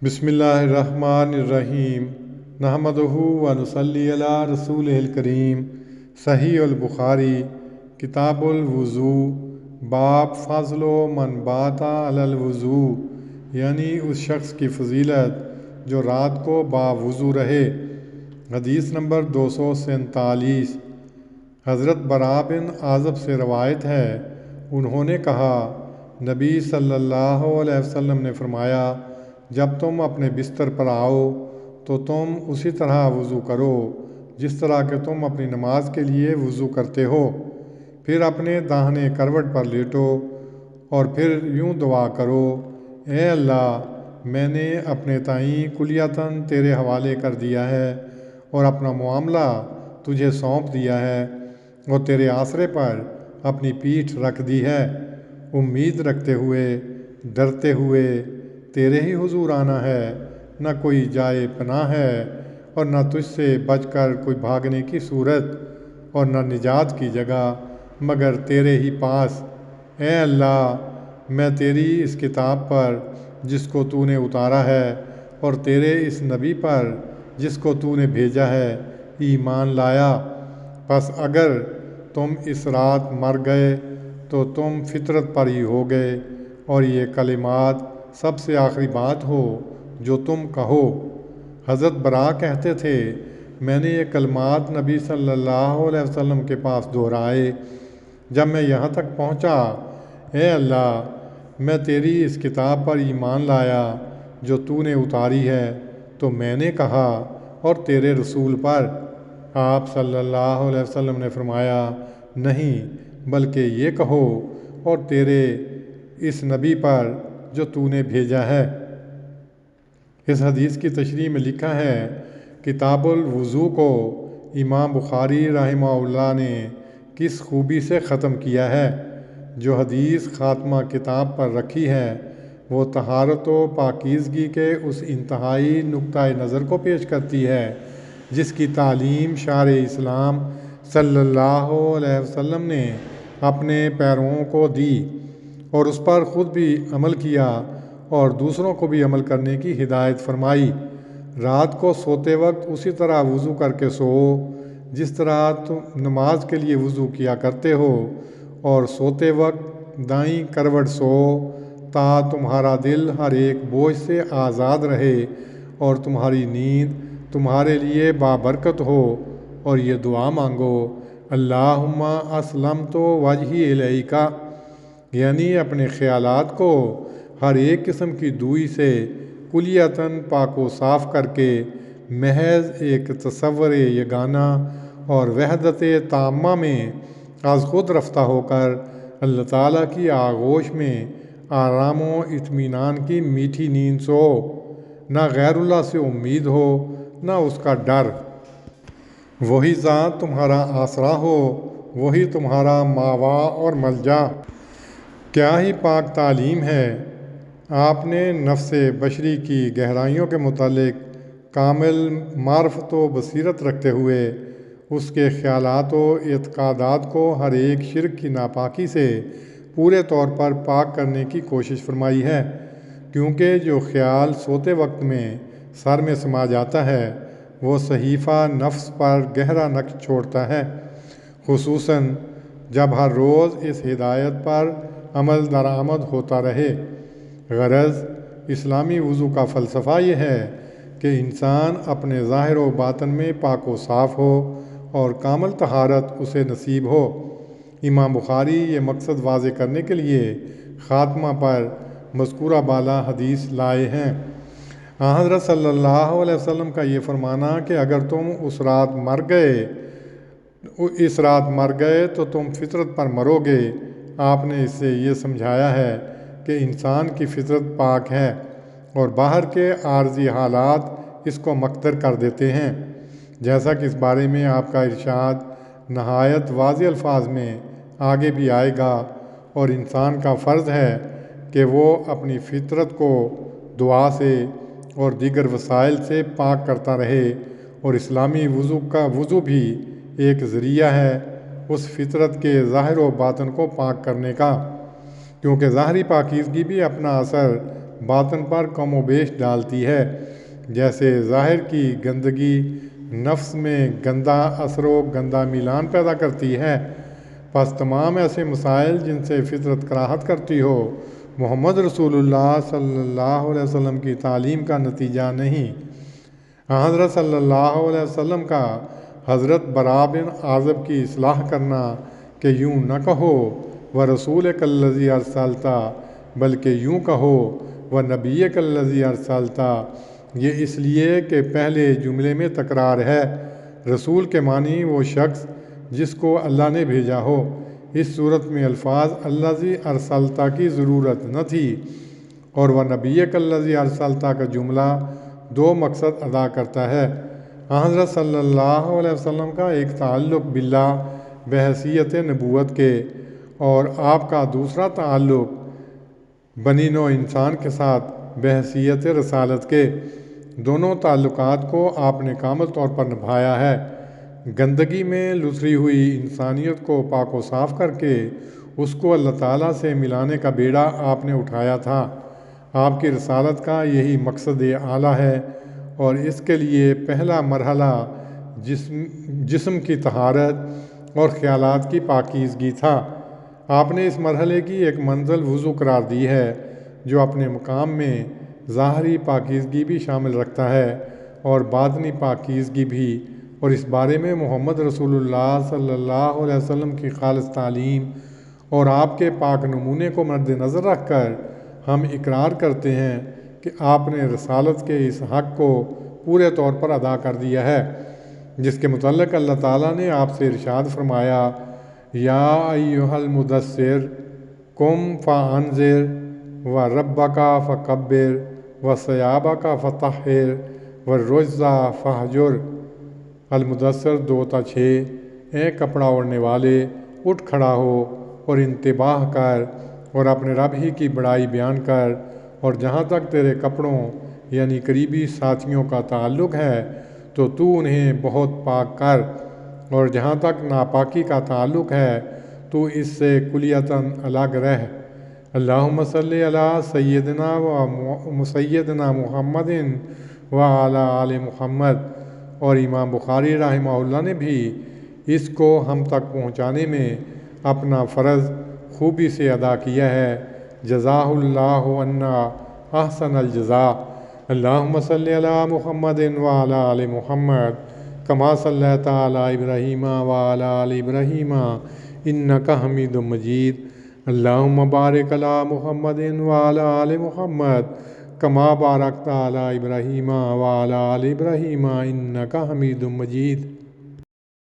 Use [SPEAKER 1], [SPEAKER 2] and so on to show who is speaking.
[SPEAKER 1] بسم اللہ الرحمن الرحیم نحمدہ و نصلی علی رسول الکریم۔ صحیح البخاری کتاب الوضو باب فضل و من بات علی الوضو، یعنی اس شخص کی فضیلت جو رات کو باوضو رہے۔ حدیث نمبر 247۔ حضرت براء بن عازب سے روایت ہے، انہوں نے کہا نبی صلی اللہ علیہ وسلم نے فرمایا، جب تم اپنے بستر پر آؤ تو تم اسی طرح وضو کرو جس طرح کہ تم اپنی نماز کے لیے وضو کرتے ہو، پھر اپنے داہنے کروٹ پر لیٹو اور پھر یوں دعا کرو، اے اللہ، میں نے اپنے تئیں کلیتاً تیرے حوالے کر دیا ہے اور اپنا معاملہ تجھے سونپ دیا ہے اور تیرے آسرے پر اپنی پیٹھ رکھ دی ہے، امید رکھتے ہوئے، ڈرتے ہوئے تیرے ہی حضور آنا ہے، نہ کوئی جائے پناہ ہے اور نہ تجھ سے بچ کر کوئی بھاگنے کی صورت اور نہ نجات کی جگہ مگر تیرے ہی پاس۔ اے اللہ، میں تیری اس کتاب پر جس کو تو نے اتارا ہے اور تیرے اس نبی پر جس کو تو نے بھیجا ہے ایمان لایا، پس اگر تم اس رات مر گئے تو تم فطرت پر ہی ہو گئے اور یہ کلمات سب سے آخری بات ہو جو تم کہو۔ حضرت براء کہتے تھے، میں نے یہ کلمات نبی صلی اللہ علیہ وسلم کے پاس دہرائے، جب میں یہاں تک پہنچا، اے اللہ، میں تیری اس کتاب پر ایمان لایا جو تو نے اتاری ہے، تو میں نے کہا، اور تیرے رسول پر؟ آپ صلی اللہ علیہ وسلم نے فرمایا، نہیں، بلکہ یہ کہو، اور تیرے اس نبی پر جو تو نے بھیجا ہے۔ اس حدیث کی تشریح میں لکھا ہے، کتاب الوضو کو امام بخاری رحمہ اللہ نے کس خوبی سے ختم کیا ہے۔ جو حدیث خاتمہ کتاب پر رکھی ہے وہ طہارت و پاکیزگی کے اس انتہائی نقطۂ نظر کو پیش کرتی ہے جس کی تعلیم شارع اسلام صلی اللہ علیہ وسلم نے اپنے پیرووں کو دی اور اس پر خود بھی عمل کیا اور دوسروں کو بھی عمل کرنے کی ہدایت فرمائی۔ رات کو سوتے وقت اسی طرح وضو کر کے سو جس طرح تم نماز کے لیے وضو کیا کرتے ہو، اور سوتے وقت دائیں کروٹ سو تا تمہارا دل ہر ایک بوجھ سے آزاد رہے اور تمہاری نیند تمہارے لیے بابرکت ہو، اور یہ دعا مانگو، اللہم اسلمت وجہی الیک، یعنی اپنے خیالات کو ہر ایک قسم کی دوئی سے کلیتاً پاک و صاف کر کے محض ایک تصور یگانہ اور وحدت تامہ میں از خود رفتہ ہو کر اللہ تعالیٰ کی آغوش میں آرام و اطمینان کی میٹھی نیند سو، نہ غیر اللہ سے امید ہو نہ اس کا ڈر، وہی ذات تمہارا آسرا ہو، وہی تمہارا ماوا اور ملجا۔ کیا ہی پاک تعلیم ہے۔ آپ نے نفس بشری کی گہرائیوں کے متعلق کامل معرفت و بصیرت رکھتے ہوئے اس کے خیالات و اعتقادات کو ہر ایک شرک کی ناپاکی سے پورے طور پر پاک کرنے کی کوشش فرمائی ہے، کیونکہ جو خیال سوتے وقت میں سر میں سما جاتا ہے وہ صحیفہ نفس پر گہرا نقش چھوڑتا ہے، خصوصاً جب ہر روز اس ہدایت پر عمل درآمد ہوتا رہے۔ غرض اسلامی وضو کا فلسفہ یہ ہے کہ انسان اپنے ظاہر و باطن میں پاک و صاف ہو اور کامل طہارت اسے نصیب ہو۔ امام بخاری یہ مقصد واضح کرنے کے لیے خاتمہ پر مذکورہ بالا حدیث لائے ہیں۔ حضرت صلی اللہ علیہ وسلم کا یہ فرمانا کہ اگر تم اس رات مر گئے تو تم فطرت پر مرو گے، آپ نے اس سے یہ سمجھایا ہے کہ انسان کی فطرت پاک ہے اور باہر کے عارضی حالات اس کو مقدر کر دیتے ہیں، جیسا کہ اس بارے میں آپ کا ارشاد نہایت واضح الفاظ میں آگے بھی آئے گا، اور انسان کا فرض ہے کہ وہ اپنی فطرت کو دعا سے اور دیگر وسائل سے پاک کرتا رہے، اور اسلامی وضو بھی ایک ذریعہ ہے اس فطرت کے ظاہر و باطن کو پاک کرنے کا، کیونکہ ظاہری پاکیزگی بھی اپنا اثر باطن پر کم و بیش ڈالتی ہے، جیسے ظاہر کی گندگی نفس میں گندا اثر و گندا میلان پیدا کرتی ہے۔ پس تمام ایسے مسائل جن سے فطرت کراہت کرتی ہو محمد رسول اللہ صلی اللہ علیہ وسلم کی تعلیم کا نتیجہ نہیں۔ حضرت صلی اللہ علیہ وسلم کا حضرت براء بن عازب کی اصلاح کرنا کہ یوں نہ کہو و رسول کالذی ارسلتا، بلکہ یوں کہو و نبی کالذی ارسلتا، یہ اس لیے کہ پہلے جملے میں تکرار ہے۔ رسول کے معنی وہ شخص جس کو اللہ نے بھیجا ہو۔ اس صورت میں الفاظ الذی ارسلتا کی ضرورت نہ تھی، اور وہ نبی کالذی ارسلتا کا جملہ دو مقصد ادا کرتا ہے۔ حضرت صلی اللہ علیہ وسلم کا ایک تعلق باللہ بحیثیت نبوت کے، اور آپ کا دوسرا تعلق بنی نوع انسان کے ساتھ بحیثیت رسالت کے۔ دونوں تعلقات کو آپ نے کامل طور پر نبھایا ہے۔ گندگی میں لتری ہوئی انسانیت کو پاک و صاف کر کے اس کو اللہ تعالیٰ سے ملانے کا بیڑا آپ نے اٹھایا تھا۔ آپ کی رسالت کا یہی مقصد اعلیٰ ہے، اور اس کے لیے پہلا مرحلہ جسم کی طہارت اور خیالات کی پاکیزگی تھا۔ آپ نے اس مرحلے کی ایک منزل وضو قرار دی ہے، جو اپنے مقام میں ظاہری پاکیزگی بھی شامل رکھتا ہے اور باطنی پاکیزگی بھی، اور اس بارے میں محمد رسول اللہ صلی اللہ علیہ وسلم کی خالص تعلیم اور آپ کے پاک نمونے کو مد نظر رکھ کر ہم اقرار کرتے ہیں کہ آپ نے رسالت کے اس حق کو پورے طور پر ادا کر دیا ہے، جس کے متعلق اللہ تعالیٰ نے آپ سے ارشاد فرمایا، یا ایھا المدثر قم فانذر وربک فکبر وثیابک فطہر والرجز فاہجر۔ المدثر 2-6۔ اے کپڑا اوڑھنے والے، اٹھ کھڑا ہو اور انتباہ کر اور اپنے رب ہی کی بڑائی بیان کر، اور جہاں تک تیرے کپڑوں یعنی قریبی ساتھیوں کا تعلق ہے تو انہیں بہت پاک کر، اور جہاں تک ناپاکی کا تعلق ہے تو اس سے کلیتاً الگ رہ۔ اللہم صلی علی سیدنا محمد وعلی آل محمد۔ اور امام بخاری رحمہ اللہ نے بھی اس کو ہم تک پہنچانے میں اپنا فرض خوبی سے ادا کیا ہے۔ جزاہ اللہ عنا احسن الجزاء۔ اللہم صلی علی محمد وعلی آل محمد کما صلیت علی ابراہیم وعلی آل ابراہیم انک حمید مجید۔ اللہم بارک علی محمد وعلی آل محمد کما بارکت علی ابراہیم وعلی آل ابراہیم انک حمید مجید۔